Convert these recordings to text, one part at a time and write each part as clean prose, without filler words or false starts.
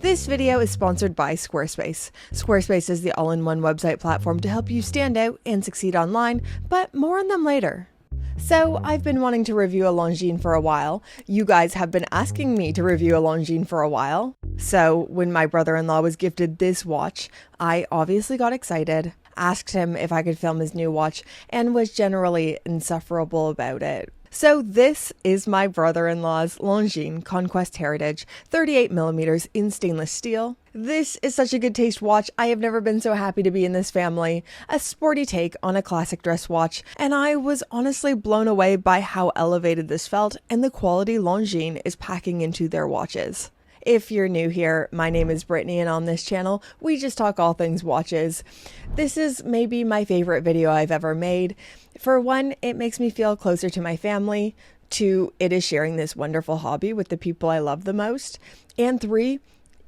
This video is sponsored by Squarespace. Squarespace is the all-in-one website platform to help you stand out and succeed online, but more on them later. So, I've been wanting to review a Longines for a while. You guys have been asking me to review a Longines for a while. So, when my brother-in-law was gifted this watch, I obviously got excited, asked him if I could film his new watch, and was generally insufferable about it. So this is my brother-in-law's Longines Conquest Heritage 38mm in stainless steel. This is such a good taste watch. I have never been so happy to be in this family. A sporty take on a classic dress watch, and I was honestly blown away by how elevated this felt and the quality Longines is packing into their watches. If you're new here, my name is Brittany, and on this channel, we just talk all things watches. This is maybe my favorite video I've ever made. For one, it makes me feel closer to my family. 2, it is sharing this wonderful hobby with the people I love the most. And 3,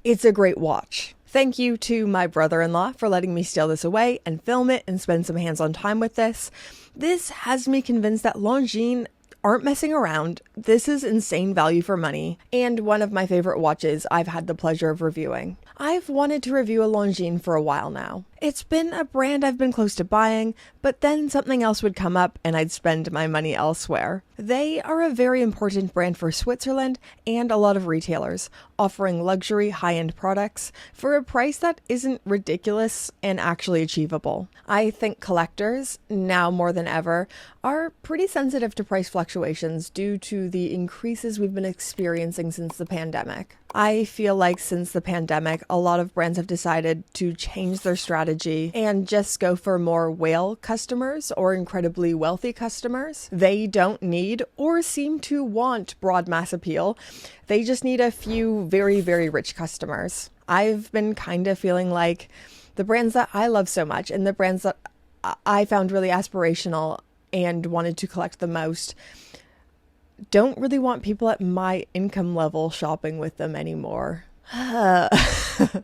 it's a great watch. Thank you to my brother-in-law for letting me steal this away and film it and spend some hands-on time with this. This has me convinced that Longines aren't messing around. This is insane value for money, and one of my favorite watches I've had the pleasure of reviewing. I've wanted to review a Longines for a while now. It's been a brand I've been close to buying, but then something else would come up and I'd spend my money elsewhere. They are a very important brand for Switzerland and a lot of retailers, offering luxury high-end products for a price that isn't ridiculous and actually achievable. I think collectors, now more than ever, are pretty sensitive to price fluctuations due to the increases we've been experiencing since the pandemic. I feel like since the pandemic, a lot of brands have decided to change their strategy and just go for more whale customers or incredibly wealthy customers. They don't need or seem to want broad mass appeal. They just need a few very, very rich customers. I've been kind of feeling like the brands that I love so much and the brands that I found really aspirational and wanted to collect the most don't really want people at my income level shopping with them anymore. Maybe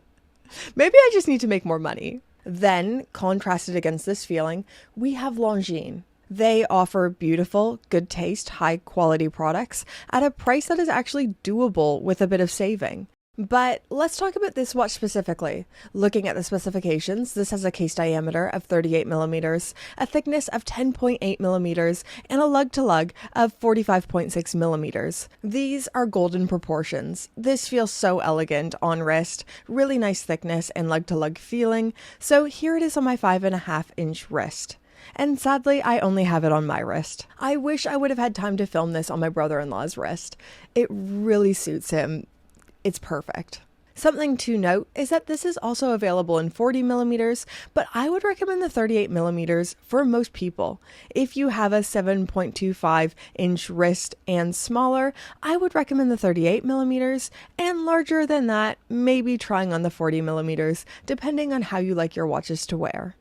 I just need to make more money. Then, contrasted against this feeling, we have Longines. They offer beautiful, good taste, high quality products at a price that is actually doable with a bit of saving. But let's talk about this watch specifically. Looking at the specifications, this has a case diameter of 38mm, a thickness of 10.8mm, and a lug-to-lug of 45.6mm. These are golden proportions. This feels so elegant on wrist, really nice thickness and lug-to-lug feeling, so here it is on my 5.5-inch wrist. And sadly, I only have it on my wrist. I wish I would have had time to film this on my brother-in-law's wrist. It really suits him. It's perfect. Something to note is that this is also available in 40mm, but I would recommend the 38mm for most people. If you have a 7.25-inch wrist and smaller, I would recommend the 38mm, and larger than that, maybe trying on the 40mm, depending on how you like your watches to wear.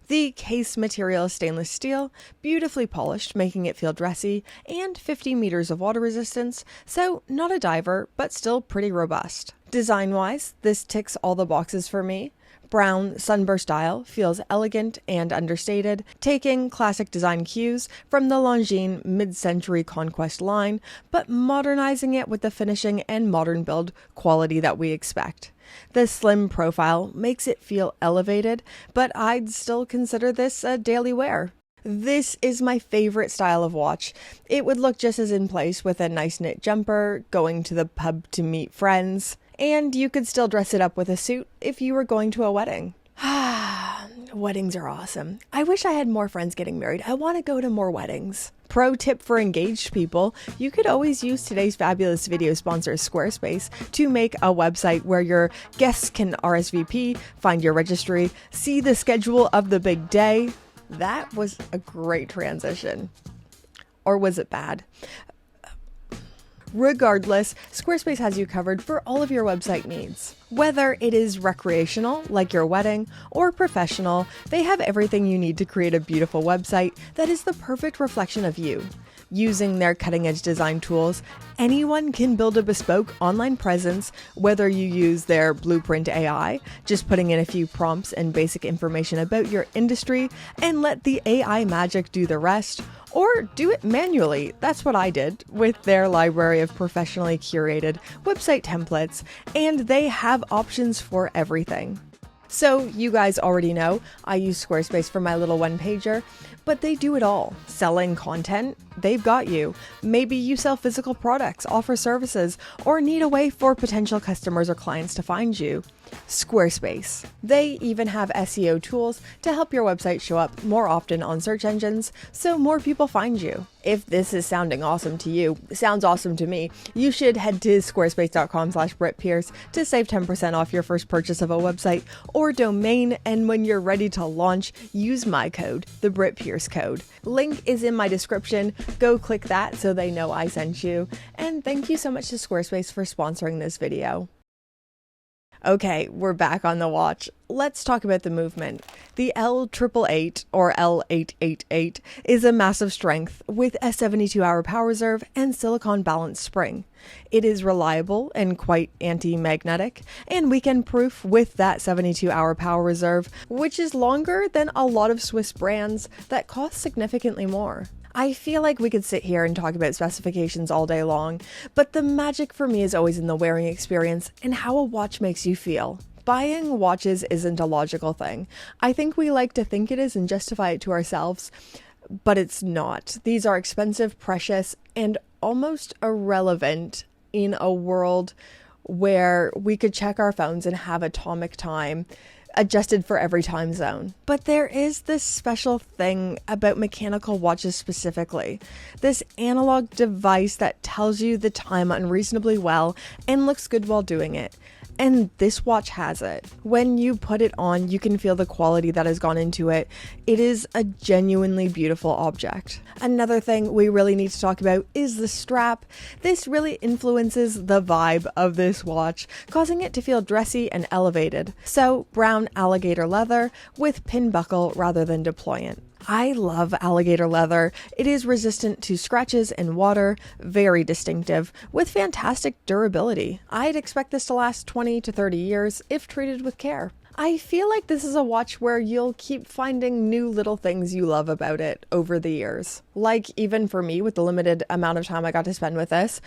The case material is stainless steel, beautifully polished, making it feel dressy, and 50 meters of water resistance, so not a diver, but still pretty robust. Design-wise, this ticks all the boxes for me. Brown sunburst dial feels elegant and understated, taking classic design cues from the Longines mid-century Conquest line, but modernizing it with the finishing and modern build quality that we expect. The slim profile makes it feel elevated, but I'd still consider this a daily wear. This is my favorite style of watch. It would look just as in place with a nice knit jumper, going to the pub to meet friends, and you could still dress it up with a suit if you were going to a wedding. Weddings are awesome. I wish I had more friends getting married. I want to go to more weddings. Pro tip for engaged people, you could always use today's fabulous video sponsor Squarespace to make a website where your guests can RSVP, find your registry, see the schedule of the big day. That was a great transition. Or was it bad? Regardless, Squarespace has you covered for all of your website needs. Whether it is recreational, like your wedding, or professional, they have everything you need to create a beautiful website that is the perfect reflection of you. Using their cutting-edge design tools, anyone can build a bespoke online presence, whether you use their Blueprint AI, just putting in a few prompts and basic information about your industry, and let the AI magic do the rest, or do it manually. That's what I did with their library of professionally curated website templates, and they have options for everything. So you guys already know I use Squarespace for my little one-pager, but they do it all. Selling content, they've got you. Maybe you sell physical products, offer services, or need a way for potential customers or clients to find you. Squarespace. They even have SEO tools to help your website show up more often on search engines so more people find you. If this is sounding awesome to you, sounds awesome to me, you should head to squarespace.com/BritPierce to save 10% off your first purchase of a website or domain, and when you're ready to launch, use my code, the BritPierce code. Link is in my description. Go click that so they know I sent you. And thank you so much to Squarespace for sponsoring this video. Okay, we're back on the watch. Let's talk about the movement. The L888 or L888 is a massive strength with a 72-hour power reserve and silicone balanced spring. It is reliable and quite anti-magnetic and weekend-proof with that 72-hour power reserve, which is longer than a lot of Swiss brands that cost significantly more. I feel like we could sit here and talk about specifications all day long, but the magic for me is always in the wearing experience and how a watch makes you feel. Buying watches isn't a logical thing. I think we like to think it is and justify it to ourselves, but it's not. These are expensive, precious, and almost irrelevant in a world where we could check our phones and have atomic time adjusted for every time zone. But there is this special thing about mechanical watches specifically. This analog device that tells you the time unreasonably well and looks good while doing it. And this watch has it. When you put it on, you can feel the quality that has gone into it. It is a genuinely beautiful object. Another thing we really need to talk about is the strap. This really influences the vibe of this watch, causing it to feel dressy and elevated. So, brown alligator leather with pin buckle rather than deployant. I love alligator leather. It is resistant to scratches and water, very distinctive, with fantastic durability. I'd expect this to last 20 to 30 years if treated with care. I feel like this is a watch where you'll keep finding new little things you love about it over the years. Like even for me, with the limited amount of time I got to spend with this,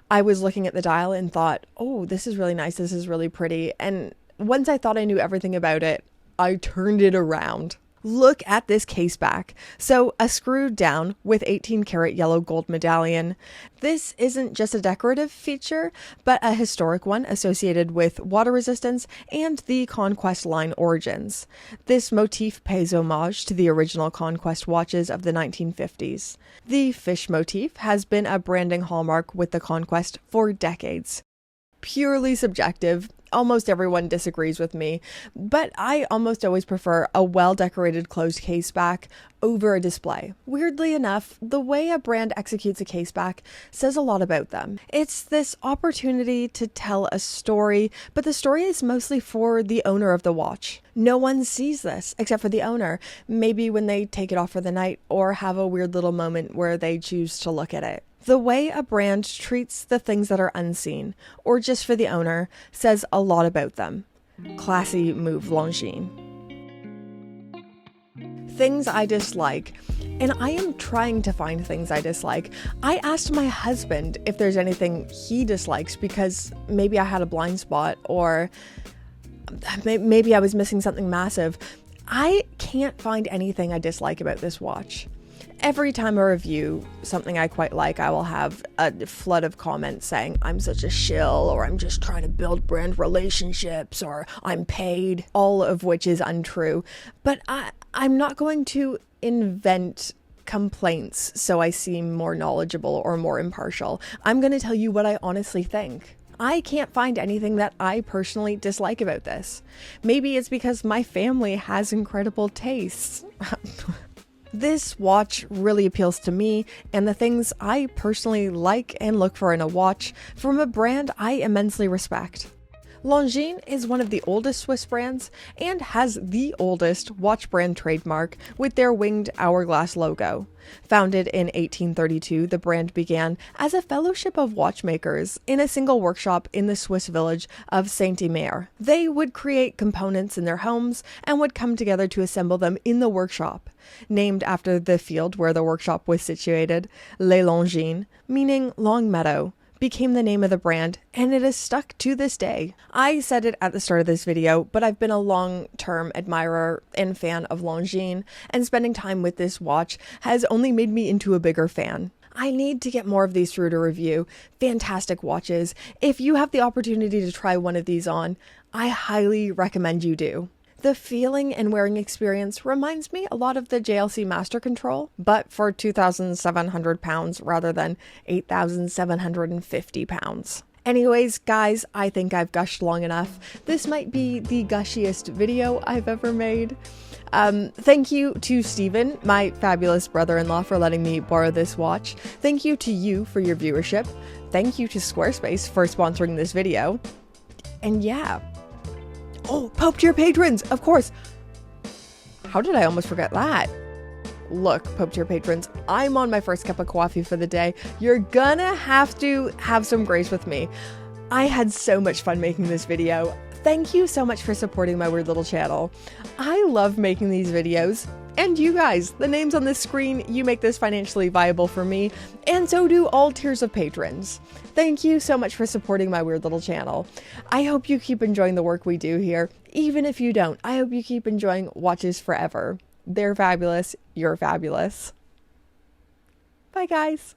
I was looking at the dial and thought, oh, this is really nice, this is really pretty. And once I thought I knew everything about it, I turned it around. Look at this case back. So a screwed down with 18 karat yellow gold medallion. This isn't just a decorative feature, but a historic one associated with water resistance and the Conquest line origins. This motif pays homage to the original Conquest watches of the 1950s. The fish motif has been a branding hallmark with the Conquest for decades. Purely subjective. Almost everyone disagrees with me, but I almost always prefer a well-decorated closed case back over a display. Weirdly enough, the way a brand executes a case back says a lot about them. It's this opportunity to tell a story, but the story is mostly for the owner of the watch. No one sees this except for the owner, maybe when they take it off for the night or have a weird little moment where they choose to look at it. The way a brand treats the things that are unseen, or just for the owner, says a lot about them. Classy move, Longines. Things I dislike, and I am trying to find things I dislike. I asked my husband if there's anything he dislikes because maybe I had a blind spot or maybe I was missing something massive. I can't find anything I dislike about this watch. Every time I review something I quite like, I will have a flood of comments saying I'm such a shill, or I'm just trying to build brand relationships, or I'm paid, all of which is untrue. But I'm not going to invent complaints so I seem more knowledgeable or more impartial. I'm going to tell you what I honestly think. I can't find anything that I personally dislike about this. Maybe it's because my family has incredible tastes. This watch really appeals to me and the things I personally like and look for in a watch from a brand I immensely respect. Longines is one of the oldest Swiss brands and has the oldest watch brand trademark with their winged hourglass logo. Founded in 1832, the brand began as a fellowship of watchmakers in a single workshop in the Swiss village of Saint-Omer. They would create components in their homes and would come together to assemble them in the workshop. Named after the field where the workshop was situated, Les Longines, meaning long meadow, became the name of the brand, and it is stuck to this day. I said it at the start of this video, but I've been a long-term admirer and fan of Longines, and spending time with this watch has only made me into a bigger fan. I need to get more of these through to review. Fantastic watches. If you have the opportunity to try one of these on, I highly recommend you do. The feeling and wearing experience reminds me a lot of the JLC Master Control, but for £2,700 rather than £8,750. Anyways, guys, I think I've gushed long enough. This might be the gushiest video I've ever made. Thank you to Steven, my fabulous brother-in-law, for letting me borrow this watch. Thank you to you for your viewership. Thank you to Squarespace for sponsoring this video. And yeah. Oh, Pope Tier patrons, of course. How did I almost forget that? Look, Pope Tier patrons, I'm on my first cup of coffee for the day. You're gonna have to have some grace with me. I had so much fun making this video. Thank you so much for supporting my weird little channel. I love making these videos. And you guys, the names on this screen, you make this financially viable for me, and so do all tiers of patrons. Thank you so much for supporting my weird little channel. I hope you keep enjoying the work we do here. Even if you don't, I hope you keep enjoying watches forever. They're fabulous. You're fabulous. Bye, guys.